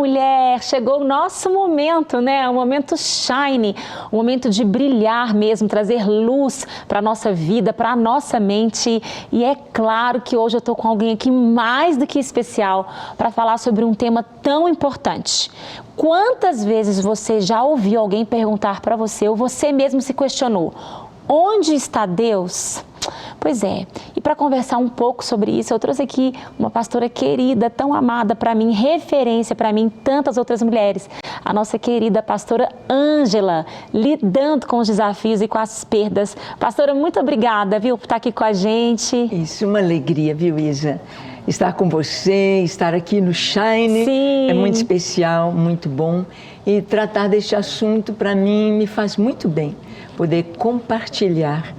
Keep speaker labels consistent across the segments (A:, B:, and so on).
A: mulher, chegou o nosso momento, né? O momento shine, o momento de brilhar mesmo, trazer luz para a nossa vida, para a nossa mente. E é claro que hoje eu estou com alguém aqui mais do que especial para falar sobre um tema tão importante. Quantas vezes você já ouviu alguém perguntar para você, ou você mesmo se questionou, onde está Deus? Pois é, e para conversar um pouco sobre isso, eu trouxe aqui uma pastora querida, tão amada para mim, referência para mim, tantas outras mulheres. A nossa querida pastora Ângela, lidando com os desafios e com as perdas. Pastora, muito obrigada, viu, por estar aqui com a gente.
B: Isso, uma alegria, viu, Isa? Estar com você, estar aqui no Shine.
A: Sim.
B: É muito especial, muito bom. E tratar deste assunto, para mim, me faz muito bem. Poder compartilhar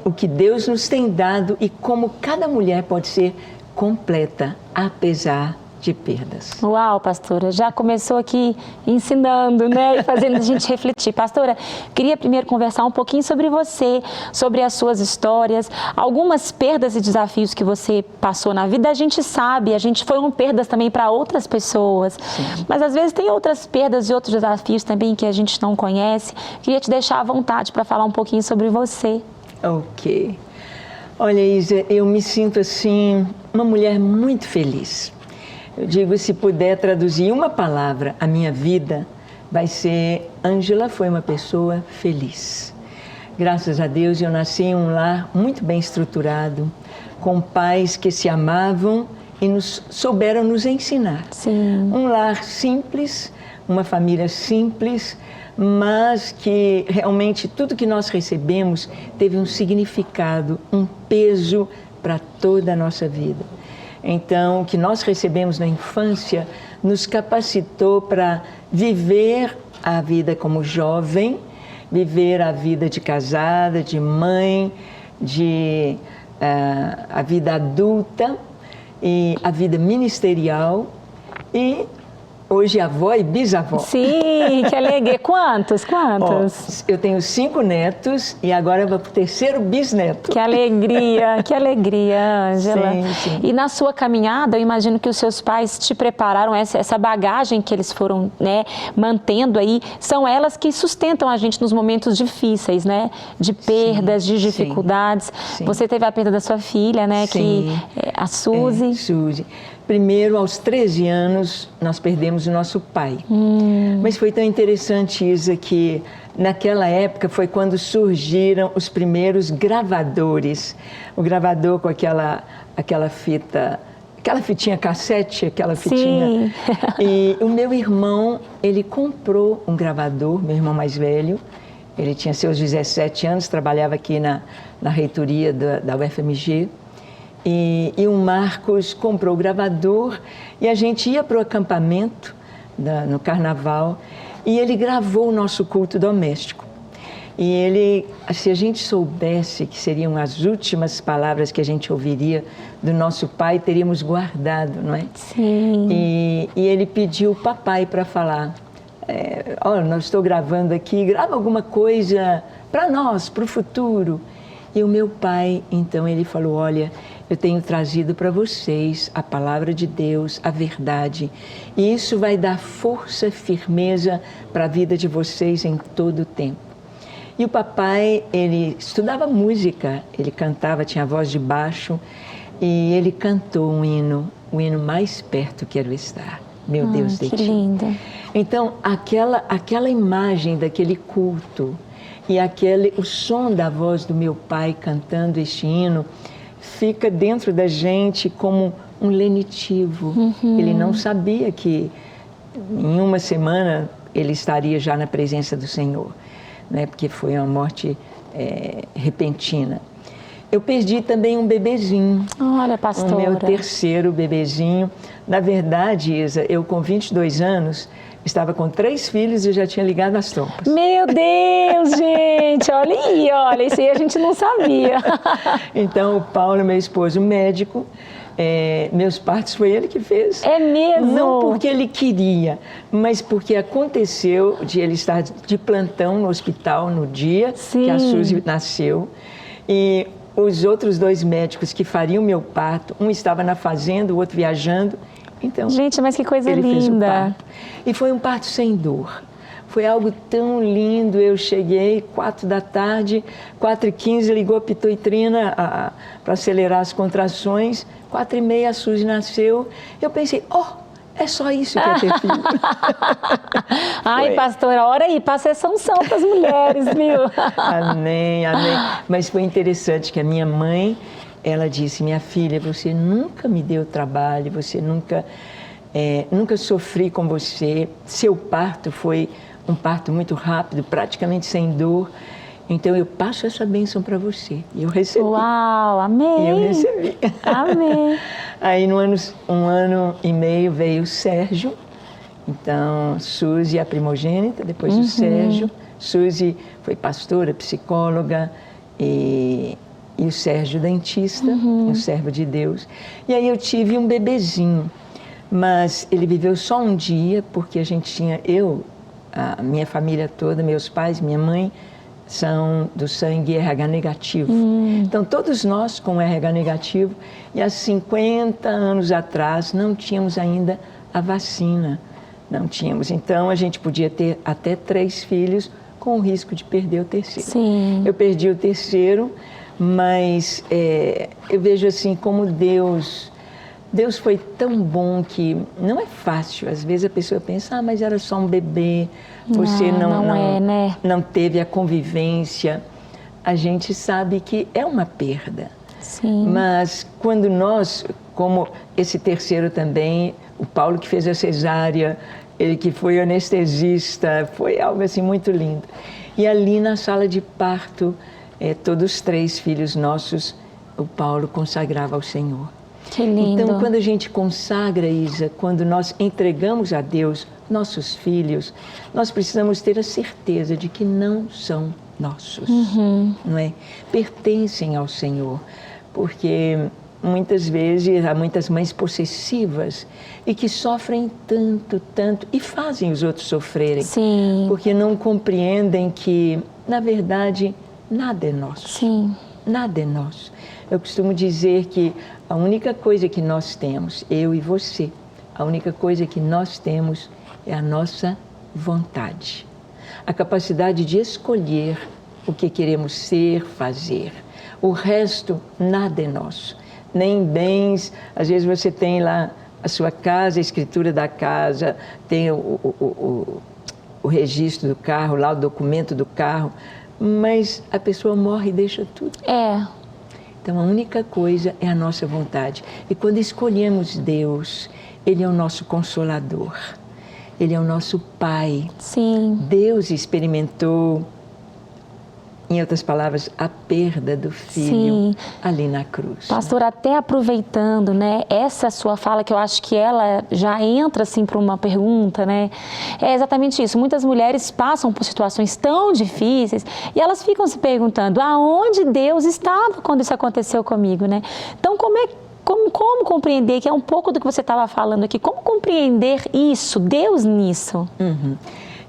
B: o que Deus nos tem dado e como cada mulher pode ser completa, apesar de perdas.
A: Uau, pastora, já começou aqui ensinando, né, e fazendo a gente refletir. Pastora, queria primeiro conversar um pouquinho sobre você, sobre as suas histórias, algumas perdas e desafios que você passou na vida. A gente sabe, foram perdas também para outras pessoas.
B: Sim.
A: Mas às vezes tem outras perdas e outros desafios também que a gente não conhece. Queria te deixar à vontade para falar um pouquinho sobre você.
B: Ok. Olha, Isa, eu me sinto assim, uma mulher muito feliz. Eu digo, se puder traduzir uma palavra, a minha vida vai ser: Ângela foi uma pessoa feliz. Graças a Deus, eu nasci em um lar muito bem estruturado, com pais que se amavam e souberam nos ensinar.
A: Sim.
B: Um lar simples, uma família simples, mas que realmente tudo que nós recebemos teve um significado, um peso para toda a nossa vida. Então, o que nós recebemos na infância nos capacitou para viver a vida como jovem, viver a vida de casada, de mãe, a vida adulta e a vida ministerial e hoje avó e bisavó.
A: Sim, que alegria. Quantos?
B: Eu tenho 5 netos e agora eu vou para o 3º bisneto.
A: Que alegria, Ângela.
B: Sim.
A: E na sua caminhada, eu imagino que os seus pais te prepararam, essa bagagem que eles foram, né, mantendo aí, são elas que sustentam a gente nos momentos difíceis, né? De perdas, de dificuldades.
B: Sim.
A: Você teve a perda da sua filha, né?
B: Sim.
A: Que a Suzy.
B: Suzy. Primeiro, aos 13 anos, nós perdemos o nosso pai. Mas foi tão interessante, Isa, que naquela época foi quando surgiram os primeiros gravadores. O gravador com aquela fita, aquela fitinha cassete, aquela fitinha.
A: Sim.
B: E o meu irmão, ele comprou um gravador, meu irmão mais velho. Ele tinha seus 17 anos, trabalhava aqui na reitoria da UFMG. E o Marcos comprou o gravador e a gente ia para o acampamento no carnaval e ele gravou o nosso culto doméstico. E ele, se a gente soubesse que seriam as últimas palavras que a gente ouviria do nosso pai, teríamos guardado, não é?
A: Sim.
B: E ele pediu o papai para falar: olha, nós estou gravando aqui, grava alguma coisa para nós, para o futuro. E o meu pai, então, ele falou: olha, eu tenho trazido para vocês a palavra de Deus, a verdade. E isso vai dar força, firmeza para a vida de vocês em todo o tempo. E o papai, ele estudava música, ele cantava, tinha voz de baixo. E ele cantou um hino, o hino Mais Perto Quero Estar. Meu Deus de Ti.
A: Que lindo.
B: Então, aquela imagem daquele culto e o som da voz do meu pai cantando este hino fica dentro da gente como um lenitivo. Ele não sabia que em uma semana ele estaria já na presença do Senhor, né? Porque foi uma morte repentina. Eu perdi também um bebezinho.
A: Olha, pastora.
B: O meu 3º bebezinho. Na verdade, Isa, eu com 22 anos estava com 3 filhos e já tinha ligado as trompas.
A: Meu Deus, gente! Olha aí, olha, isso aí a gente não sabia.
B: Então, o Paulo, meu esposo, médico, meus partos foi ele que fez.
A: É mesmo?
B: Não porque ele queria, mas porque aconteceu de ele estar de plantão no hospital no dia que a Suzy nasceu. E os outros 2 médicos que fariam meu parto, um estava na fazenda, o outro viajando, Então,
A: gente, mas que coisa
B: ele fez o
A: linda.
B: parto. E foi um parto sem dor. Foi algo tão lindo. Eu cheguei 4 da tarde, 4h15 ligou a pituitrina para acelerar as contrações. 4h30 a Suzy nasceu. Eu pensei, é só isso que é ter filho.
A: Ai, pastora, ora aí, passa essa unção para as mulheres, viu?
B: Amém, amém. Mas foi interessante que a minha mãe, ela disse, minha filha, você nunca me deu trabalho, você nunca sofri com você. Seu parto foi um parto muito rápido, praticamente sem dor. Então eu passo essa bênção para você. E eu recebi.
A: Uau, amém.
B: E eu recebi.
A: Amém.
B: Aí no um ano e meio veio o Sérgio. Então, Suzy, a primogênita, depois o Sérgio. Suzy foi pastora, psicóloga e o Sérgio dentista, um servo de Deus. E aí eu tive um bebezinho, mas ele viveu só um dia, porque a gente tinha, a minha família toda, meus pais, minha mãe, são do sangue RH negativo. Então, todos nós com RH negativo, e há 50 anos atrás não tínhamos ainda a vacina. Não tínhamos. Então, a gente podia ter até 3 filhos com o risco de perder o terceiro.
A: Sim.
B: Eu perdi o terceiro, mas eu vejo assim como Deus foi tão bom que não é fácil. Às vezes a pessoa pensa, mas era só um bebê, você não teve a convivência. A gente sabe que é uma perda.
A: Sim.
B: Mas quando nós, como esse terceiro também, o Paulo que fez a cesárea, ele que foi anestesista, foi algo assim muito lindo. E ali na sala de parto, todos os 3 filhos nossos, o Paulo consagrava ao Senhor.
A: Que lindo.
B: Então, quando a gente consagra, Isa, quando nós entregamos a Deus nossos filhos, nós precisamos ter a certeza de que não são nossos, não é? Pertencem ao Senhor, porque muitas vezes há muitas mães possessivas e que sofrem tanto, tanto e fazem os outros sofrerem.
A: Sim.
B: Porque não compreendem que, na verdade, nada é nosso.
A: Sim.
B: Nada é nosso. Eu costumo dizer que a única coisa que nós temos, eu e você, a única coisa que nós temos é a nossa vontade. A capacidade de escolher o que queremos ser, fazer. O resto, nada é nosso. Nem bens, às vezes você tem lá a sua casa, a escritura da casa, tem o registro do carro, lá o documento do carro, mas a pessoa morre e deixa tudo. Então a única coisa é a nossa vontade. E quando escolhemos Deus, Ele é o nosso consolador, Ele é o nosso Pai.
A: Sim.
B: Deus experimentou, em outras palavras, a perda do filho ali na cruz.
A: Pastor, até aproveitando, né, essa sua fala, que eu acho que ela já entra assim para uma pergunta, né? É exatamente isso. Muitas mulheres passam por situações tão difíceis e elas ficam se perguntando aonde Deus estava quando isso aconteceu comigo, né? Então, como compreender, que é um pouco do que você estava falando aqui, como compreender isso, Deus nisso?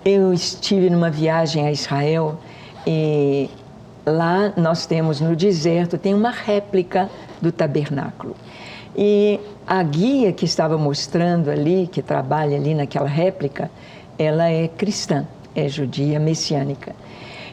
B: Eu estive numa viagem a Israel. E lá nós temos no deserto, tem uma réplica do tabernáculo. E a guia que estava mostrando ali, que trabalha ali naquela réplica, ela é cristã, é judia messiânica.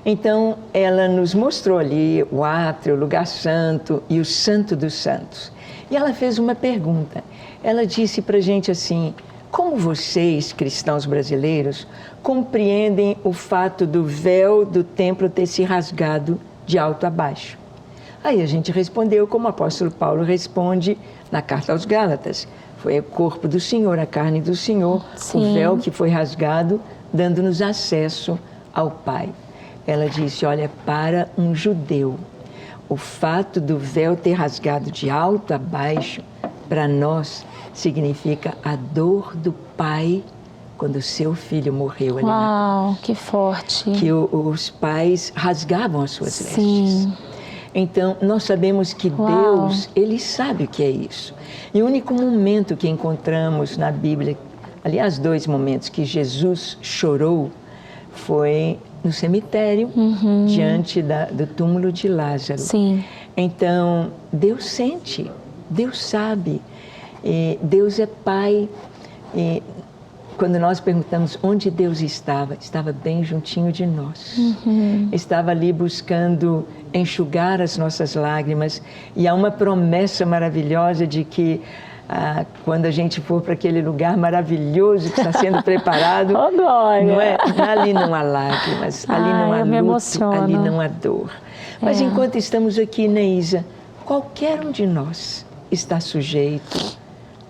B: Então, ela nos mostrou ali o átrio, o lugar santo e o santo dos santos. E ela fez uma pergunta. Ela disse para a gente assim: como vocês, cristãos brasileiros, compreendem o fato do véu do templo ter se rasgado de alto a baixo? Aí a gente respondeu como o apóstolo Paulo responde na carta aos Gálatas. Foi o corpo do Senhor, a carne do Senhor, o véu que foi rasgado, dando-nos acesso ao Pai. Ela disse, olha, para um judeu, o fato do véu ter rasgado de alto a baixo, para nós, significa a dor do pai quando seu filho morreu ali na cruz.
A: Que forte.
B: Que os pais rasgavam as suas vestes. Então, nós sabemos que Deus, Ele sabe o que é isso. E o único momento que encontramos na Bíblia, aliás, 2 momentos que Jesus chorou, foi no cemitério, diante do túmulo de Lázaro. Então, Deus sente, Deus sabe. E Deus é Pai. E quando nós perguntamos onde Deus estava bem juntinho de nós. Estava ali buscando enxugar as nossas lágrimas. E há uma promessa maravilhosa de que quando a gente for para aquele lugar maravilhoso que está sendo preparado,
A: oh, glória.
B: Não é? Ali não há lágrimas, ali não há luto, ali não há dor. Mas enquanto estamos aqui, Neisa, qualquer um de nós está sujeito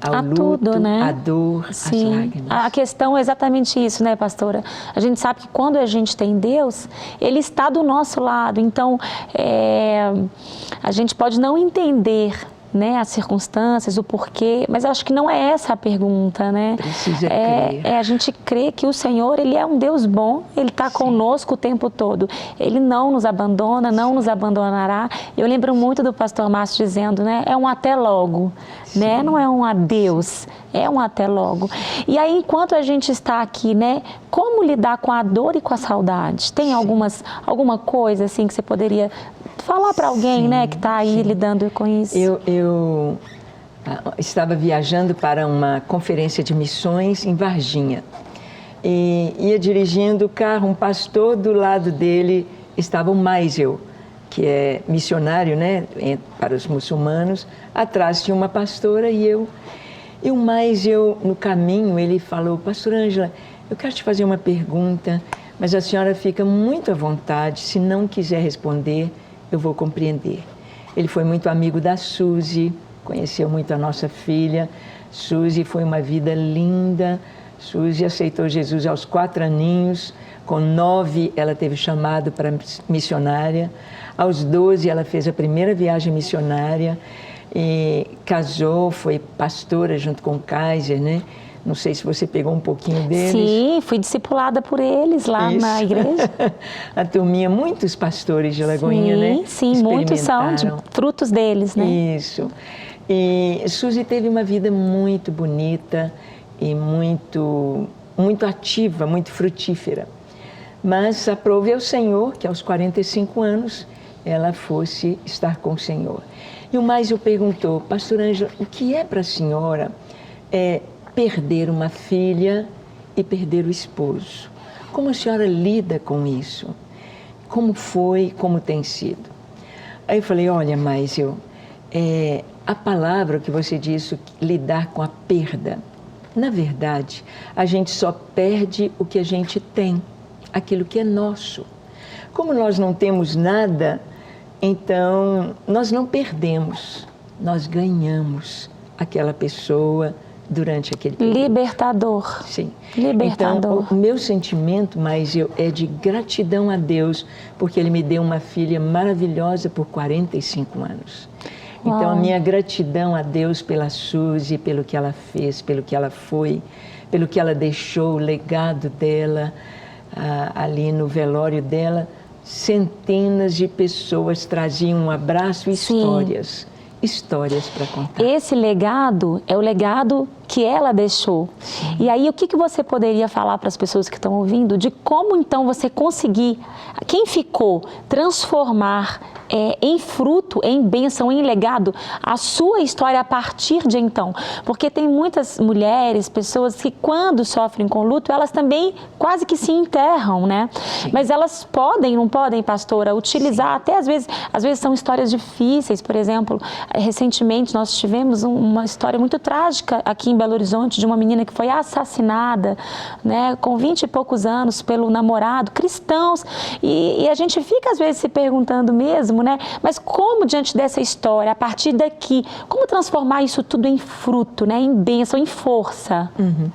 B: ao luto,
A: tudo, né?
B: à dor,
A: Sim.
B: às lágrimas.
A: A questão é exatamente isso, né, pastora? A gente sabe que quando a gente tem Deus, Ele está do nosso lado. Então, a gente pode não entender, né, as circunstâncias, o porquê, mas acho que não é essa a pergunta, né?
B: Precisa crer.
A: A gente crê que o Senhor, Ele é um Deus bom, Ele está conosco o tempo todo. Ele não nos abandona, não nos abandonará. Eu lembro muito do pastor Márcio dizendo, né, é um até logo, né? Não é um adeus, é um até logo. E aí, enquanto a gente está aqui, né, como lidar com a dor e com a saudade? Tem alguma coisa assim que você poderia falar para alguém, né, que está aí lidando com isso?
B: Eu estava viajando para uma conferência de missões em Varginha. E ia dirigindo o carro, um pastor do lado dele estava o Maisel, que é missionário, né, para os muçulmanos. Atrás tinha uma pastora e o Maisel, no caminho, ele falou: Pastor Ângela, eu quero te fazer uma pergunta, mas a senhora fica muito à vontade, se não quiser responder, eu vou compreender. Ele foi muito amigo da Suzy, conheceu muito a nossa filha. Suzy foi uma vida linda. Suzy aceitou Jesus aos 4 aninhos. Com 9, ela teve chamado para missionária. Aos 12, ela fez a primeira viagem missionária. E casou, foi pastora junto com o Kaiser, né? Não sei se você pegou um pouquinho deles.
A: Sim, fui discipulada por eles lá na igreja.
B: A turminha, muitos pastores de Lagoinha, né?
A: Sim, muitos são frutos deles, né?
B: Isso. E Suzy teve uma vida muito bonita e muito ativa, muito frutífera. Mas aprove ao Senhor que aos 45 anos ela fosse estar com o Senhor. E o Maisel perguntou: Pastor Ângela, o que é para a senhora perder uma filha e perder o esposo? Como a senhora lida com isso? Como foi, como tem sido? Aí eu falei: olha, Maisel, a palavra que você disse, lidar com a perda, na verdade, a gente só perde o que a gente tem, aquilo que é nosso. Como nós não temos nada, então nós não perdemos, nós ganhamos aquela pessoa durante aquele período.
A: Libertador.
B: Sim.
A: Libertador.
B: Então, o meu sentimento, é de gratidão a Deus, porque Ele me deu uma filha maravilhosa por 45 anos.
A: Uau.
B: Então, a minha gratidão a Deus pela Suzy, pelo que ela fez, pelo que ela foi, pelo que ela deixou, o legado dela, ali no velório dela, centenas de pessoas traziam um abraço e histórias para contar.
A: Esse legado é o legado que ela deixou. Sim. E aí, o que você poderia falar para as pessoas que estão ouvindo de como, então, você conseguir, quem ficou, transformar em fruto, em bênção, em legado, a sua história a partir de então? Porque tem muitas mulheres, pessoas que quando sofrem com luto, elas também quase que se enterram, né? Sim. Mas elas não podem, pastora, utilizar, sim, até às vezes são histórias difíceis. Por exemplo, recentemente nós tivemos uma história muito trágica aqui em Belo Horizonte, de uma menina que foi assassinada, né, com 20 e poucos anos, pelo namorado, cristãos, e a gente fica às vezes se perguntando mesmo, né, mas como diante dessa história, a partir daqui, como transformar isso tudo em fruto, né, em bênção, em força?
B: Uhum.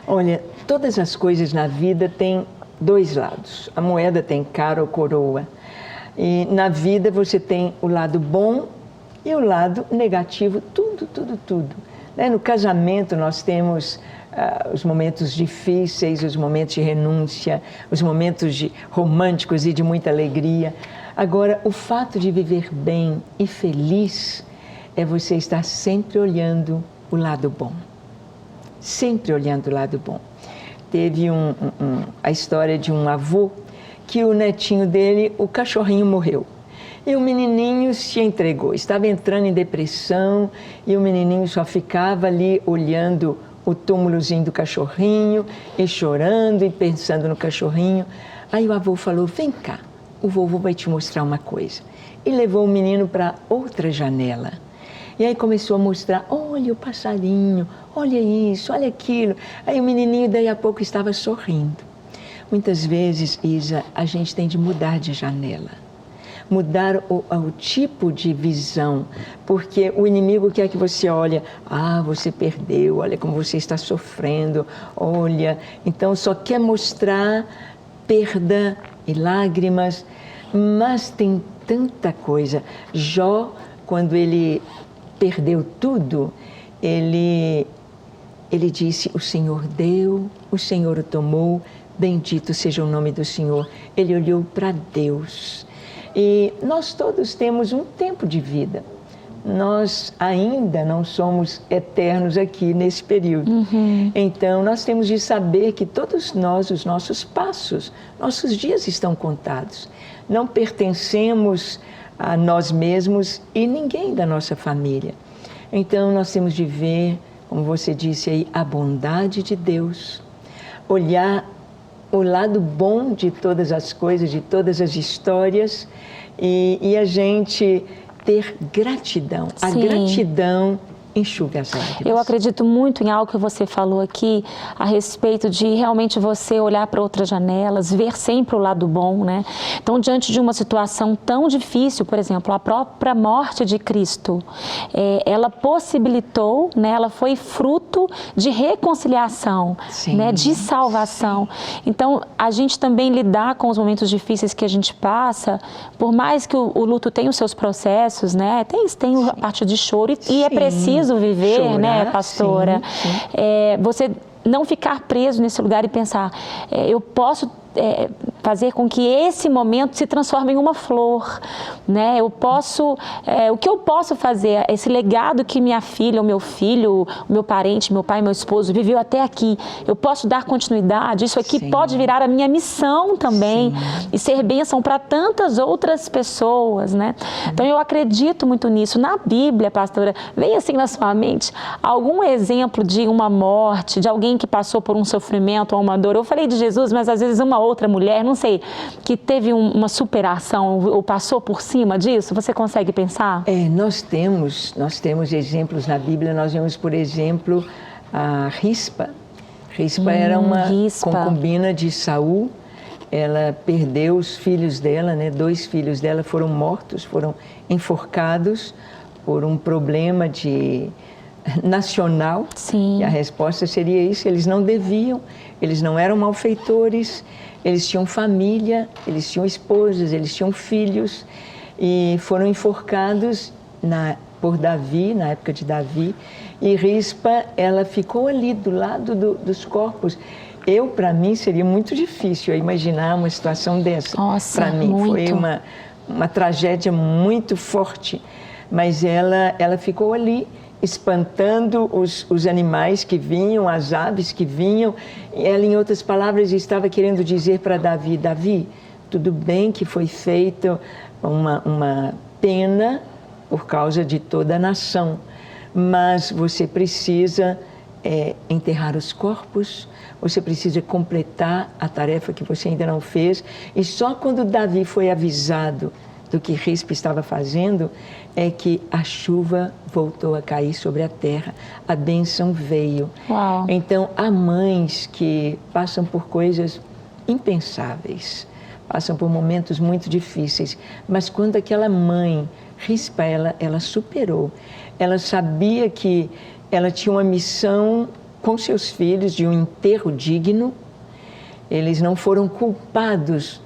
B: Olha, todas as coisas na vida têm 2 lados, a moeda tem cara ou coroa, e na vida você tem o lado bom e o lado negativo, tudo. No casamento nós temos os momentos difíceis, os momentos de renúncia, os momentos românticos e de muita alegria. Agora, o fato de viver bem e feliz é você estar sempre olhando o lado bom. Sempre olhando o lado bom. Teve a história de um avô que o netinho dele, o cachorrinho morreu. E o menininho se entregou, estava entrando em depressão e o menininho só ficava ali olhando o túmulozinho do cachorrinho e chorando e pensando no cachorrinho. Aí o avô falou, vem cá, o vovô vai te mostrar uma coisa. E levou o menino para outra janela. E aí começou a mostrar, olha o passarinho, olha isso, olha aquilo. Aí o menininho daí a pouco estava sorrindo. Muitas vezes, Isa, a gente tem de mudar de janela. Mudar o tipo de visão, porque o inimigo quer que você olhe, você perdeu, olha como você está sofrendo, olha. Então só quer mostrar perda e lágrimas, mas tem tanta coisa. Jó, quando ele perdeu tudo, ele disse, o Senhor deu, o Senhor o tomou, bendito seja o nome do Senhor. Ele olhou para Deus. E nós todos temos um tempo de vida. Nós ainda não somos eternos aqui nesse período. Então, nós temos de saber que todos nós, os nossos passos, nossos dias estão contados. Não pertencemos a nós mesmos e ninguém da nossa família. Então, nós temos de ver, como você disse aí, a bondade de Deus, olhar o lado bom de todas as coisas, de todas as histórias, e a gente ter gratidão.
A: Sim.
B: A gratidão enxuga as lágrimas.
A: Eu acredito muito em algo que você falou aqui a respeito de realmente você olhar para outras janelas, ver sempre o lado bom, né? Então, diante de uma situação tão difícil, por exemplo, a própria morte de Cristo, ela possibilitou, né? Ela foi fruto de reconciliação,
B: Sim,
A: né? De salvação. Sim. Então, a gente também lidar com os momentos difíceis que a gente passa, por mais que o luto tenha os seus processos, né? Tem a parte de choro e é preciso viver, chorar, né, pastora? Sim, sim. Você não ficar preso nesse lugar e pensar, eu posso fazer com que esse momento se transforme em uma flor, né? Eu posso, o que eu posso fazer, esse legado que minha filha, o meu filho, o meu parente, meu pai, meu esposo viveu até aqui, eu posso dar continuidade, isso aqui Sim. pode virar a minha missão também Sim. e ser bênção para tantas outras pessoas, né? Então eu acredito muito nisso. Na Bíblia, pastora, vem assim na sua mente algum exemplo de uma morte, de alguém que passou por um sofrimento ou uma dor? Eu falei de Jesus, mas às vezes uma outra mulher, não sei, que teve uma superação ou passou por cima disso? Você consegue pensar?
B: Nós temos exemplos na Bíblia. Nós vemos, por exemplo, a Rispa. Rispa era uma concubina de Saul. Ela perdeu os filhos dela, né? 2 filhos dela foram mortos, foram enforcados por um problema nacional.
A: Sim.
B: E a resposta seria isso: eles não deviam, eles não eram malfeitores, eles tinham família, eles tinham esposas, eles tinham filhos, e foram enforcados por Davi, na época de Davi. E Rispa, ela ficou ali do lado dos corpos. Para mim, seria muito difícil imaginar uma situação dessa.
A: Nossa,
B: para mim,
A: muito.
B: Foi uma tragédia muito forte. Mas ela ficou ali, espantando os animais que vinham, as aves que vinham. Ela, em outras palavras, estava querendo dizer para Davi: Davi, tudo bem que foi feita uma pena por causa de toda a nação, mas você precisa enterrar os corpos, você precisa completar a tarefa que você ainda não fez. E só quando Davi foi avisado do que Rispa estava fazendo, é que a chuva voltou a cair sobre a terra, a bênção veio.
A: Uau.
B: Então, há mães que passam por coisas impensáveis, passam por momentos muito difíceis, mas quando aquela mãe, Rispa, ela superou, ela sabia que ela tinha uma missão com seus filhos de um enterro digno, eles não foram culpados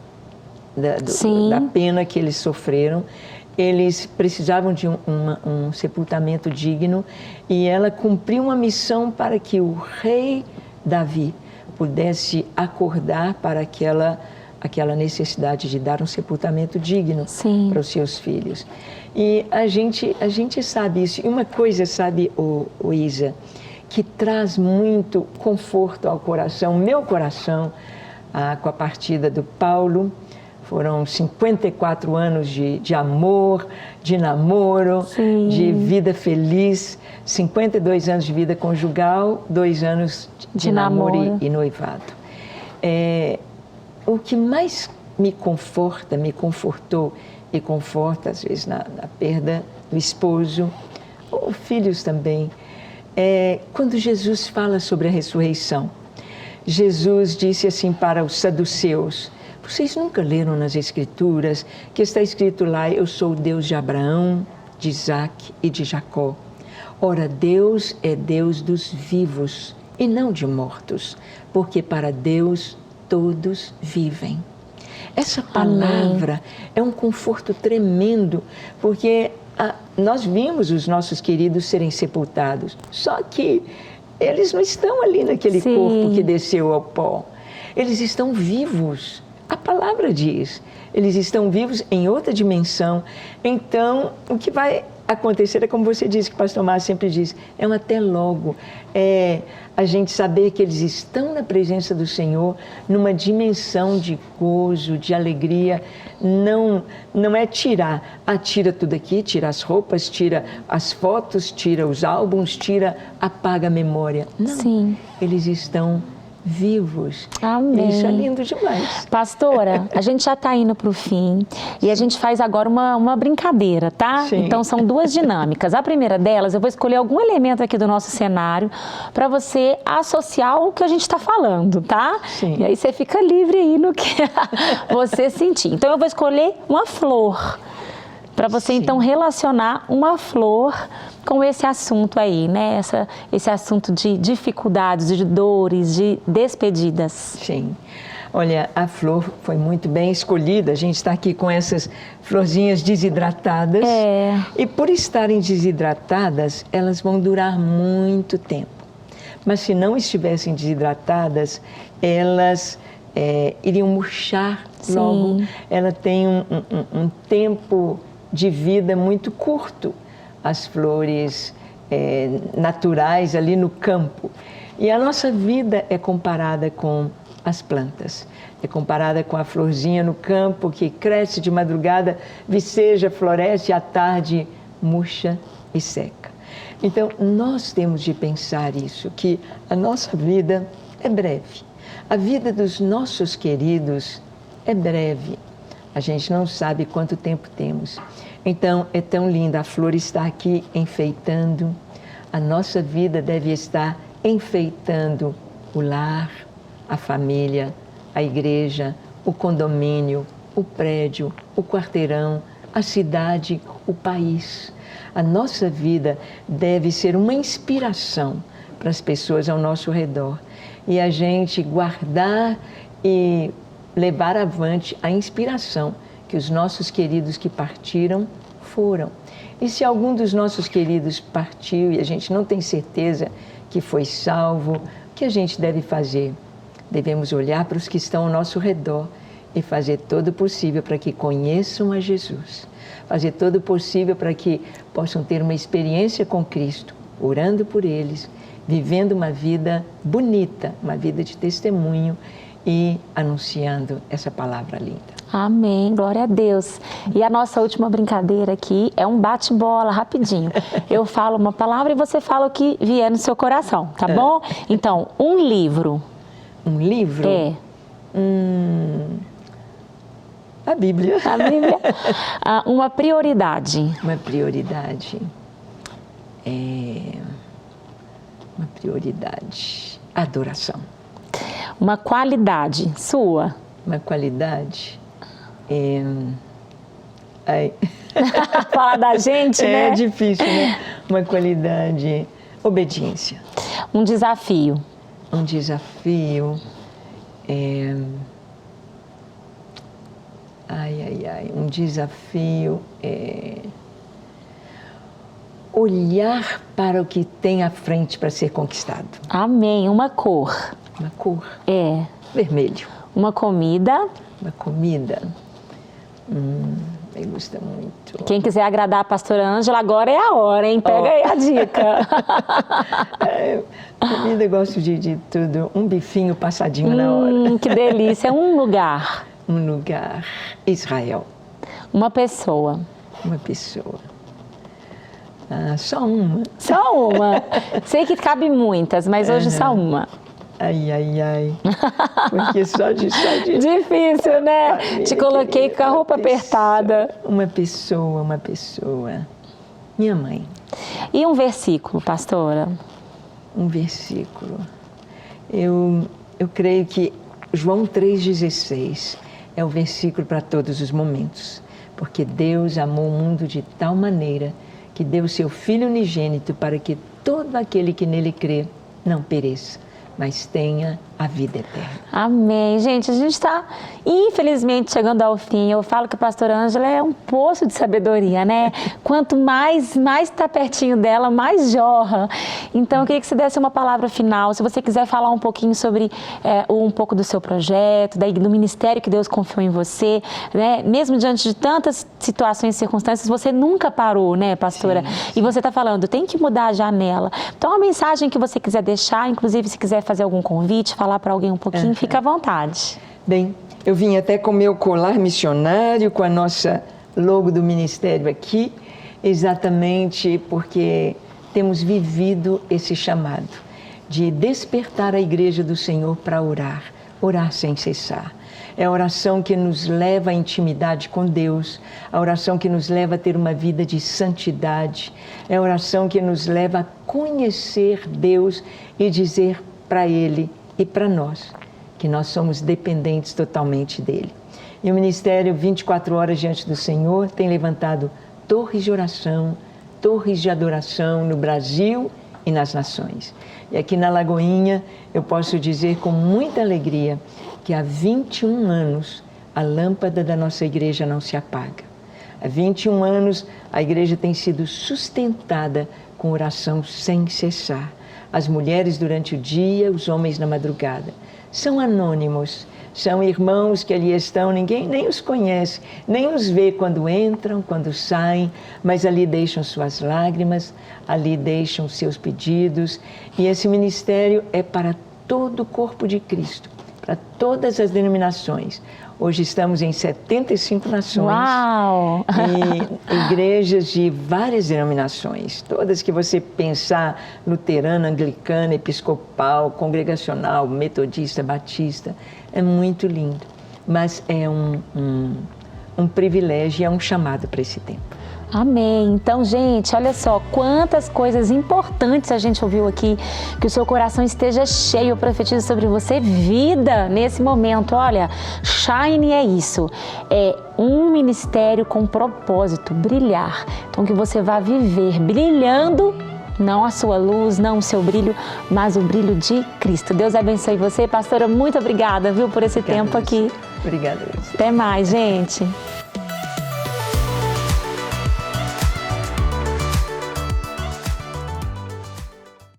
B: da pena que eles sofreram, eles precisavam de um sepultamento digno, e ela cumpriu uma missão para que o rei Davi pudesse acordar para aquela necessidade de dar um sepultamento digno para os seus filhos. E a gente sabe isso. E uma coisa, sabe, Isa, que traz muito conforto ao coração, meu coração, com a partida do Paulo, Foram 54 anos de amor, de namoro,
A: Sim.
B: de vida feliz, 52 anos de vida conjugal, 2 anos de namoro e noivado. O que mais me confortou e conforta, às vezes, na perda do esposo, ou filhos também, é quando Jesus fala sobre a ressurreição. Jesus disse assim para os saduceus: vocês nunca leram nas Escrituras que está escrito lá, eu sou o Deus de Abraão, de Isaque e de Jacó. Ora, Deus é Deus dos vivos e não de mortos, porque para Deus todos vivem. Essa palavra é um conforto tremendo, porque nós vimos os nossos queridos serem sepultados, só que eles não estão ali naquele corpo que desceu ao pó. Eles estão vivos. A palavra diz, eles estão vivos em outra dimensão. Então, o que vai acontecer é como você disse, que o pastor Márcio sempre diz, é um até logo. É a gente saber que eles estão na presença do Senhor, numa dimensão de gozo, de alegria. Não é tirar, tira tudo aqui, tira as roupas, tira as fotos, tira os álbuns, apaga a memória. Não,
A: Sim.
B: Eles estão vivos.
A: Amém.
B: Isso é lindo demais.
A: Pastora, a gente já está indo para o fim e a gente faz agora uma brincadeira, tá?
B: Sim.
A: Então são 2 dinâmicas. A primeira delas, eu vou escolher algum elemento aqui do nosso cenário para você associar ao que a gente está falando, tá?
B: Sim.
A: E aí você fica livre aí no que você sentir. Então eu vou escolher uma flor para você então relacionar uma flor com esse assunto aí, né? Esse assunto de dificuldades, de dores, de despedidas.
B: Sim. Olha, a flor foi muito bem escolhida. A gente está aqui com essas florzinhas desidratadas. E por estarem desidratadas, elas vão durar muito tempo. Mas se não estivessem desidratadas, elas iriam murchar logo.
A: Sim.
B: Ela tem um tempo de vida muito curto, as flores naturais ali no campo. E a nossa vida é comparada com as plantas, é comparada com a florzinha no campo que cresce de madrugada, viceja, floresce, à tarde murcha e seca. Então, nós temos de pensar isso, que a nossa vida é breve. A vida dos nossos queridos é breve. A gente não sabe quanto tempo temos. Então, é tão linda, a flor está aqui enfeitando. A nossa vida deve estar enfeitando o lar, a família, a igreja, o condomínio, o prédio, o quarteirão, a cidade, o país. A nossa vida deve ser uma inspiração para as pessoas ao nosso redor. E a gente guardar e levar avante a inspiração que os nossos queridos que partiram foram. E se algum dos nossos queridos partiu e a gente não tem certeza que foi salvo, o que a gente deve fazer? Devemos olhar para os que estão ao nosso redor e fazer todo o possível para que conheçam a Jesus. Fazer todo o possível para que possam ter uma experiência com Cristo, orando por eles, vivendo uma vida bonita, uma vida de testemunho e anunciando essa palavra linda.
A: Amém, glória a Deus. E a nossa última brincadeira aqui é um bate-bola, rapidinho. Eu falo uma palavra e você fala o que vier no seu coração, tá bom? Então, um livro.
B: Um livro? A Bíblia.
A: A Bíblia. Uma prioridade.
B: Uma prioridade. Uma prioridade. Adoração.
A: Uma qualidade sua.
B: Uma qualidade.
A: Falar da gente, né?
B: É difícil, né? Uma qualidade. Obediência.
A: Um desafio.
B: Um desafio. Um desafio olhar para o que tem à frente para ser conquistado.
A: Amém. Uma cor.
B: Uma cor. Vermelho.
A: Uma comida.
B: Uma comida. Me gusta muito.
A: Quem quiser agradar a pastora Ângela, agora é a hora, hein? Pega aí a dica.
B: Comida, eu gosto de tudo. Um bifinho passadinho na hora.
A: Que delícia. Um lugar.
B: um lugar. Israel.
A: Uma pessoa.
B: Uma pessoa. Só uma.
A: Só uma. Sei que cabe muitas, mas hoje só uma.
B: Ai, ai, ai. Porque só de...
A: Difícil, né? Te coloquei com a roupa apertada.
B: Uma pessoa. Minha mãe.
A: E um versículo, pastora?
B: Um versículo. Eu creio que João 3,16 é o versículo para todos os momentos. Porque Deus amou o mundo de tal maneira que deu seu Filho unigênito para que todo aquele que nele crê não pereça, mas tenha a vida eterna.
A: Amém. Gente, a gente está, infelizmente, chegando ao fim. Eu falo que a pastora Ângela é um poço de sabedoria, né? Quanto mais está pertinho dela, mais jorra. Então, eu queria que você desse uma palavra final. Se você quiser falar um pouquinho sobre um pouco do seu projeto, do ministério que Deus confiou em você, né? Mesmo diante de tantas situações e circunstâncias, você nunca parou, né, pastora? Sim. E você está falando, tem que mudar a janela. Então, a mensagem que você quiser deixar, inclusive se quiser fazer algum convite, falar para alguém um pouquinho, fica à vontade.
B: Bem, eu vim até com o meu colar missionário, com a nossa logo do ministério aqui, exatamente porque temos vivido esse chamado de despertar a igreja do Senhor para orar, orar sem cessar. É a oração que nos leva à intimidade com Deus, a oração que nos leva a ter uma vida de santidade, é a oração que nos leva a conhecer Deus e dizer para Ele e para nós que nós somos dependentes totalmente dEle. E o Ministério 24 Horas Diante do Senhor tem levantado torres de oração, torres de adoração no Brasil e nas nações. E aqui na Lagoinha eu posso dizer com muita alegria que há 21 anos a lâmpada da nossa igreja não se apaga. Há 21 anos a igreja tem sido sustentada com oração sem cessar. As mulheres durante o dia, os homens na madrugada. São anônimos, são irmãos que ali estão, ninguém nem os conhece, nem os vê quando entram, quando saem, mas ali deixam suas lágrimas, ali deixam seus pedidos. E esse ministério é para todo o corpo de Cristo, para todas as denominações. Hoje estamos em 75 nações.
A: Uau!
B: E igrejas de várias denominações. Todas que você pensar, luterana, anglicana, episcopal, congregacional, metodista, batista. É muito lindo. Mas é um privilégio e é um chamado para esse tempo.
A: Amém. Então, gente, olha só quantas coisas importantes a gente ouviu aqui. Que o seu coração esteja cheio. Eu profetizo sobre você vida nesse momento. Olha, Shine é isso. É um ministério com propósito, brilhar. Então, que você vá viver brilhando, não a sua luz, não o seu brilho, mas o brilho de Cristo. Deus abençoe você. Pastora, muito obrigada, viu, por esse tempo aqui.
B: Obrigada.
A: Até mais, gente.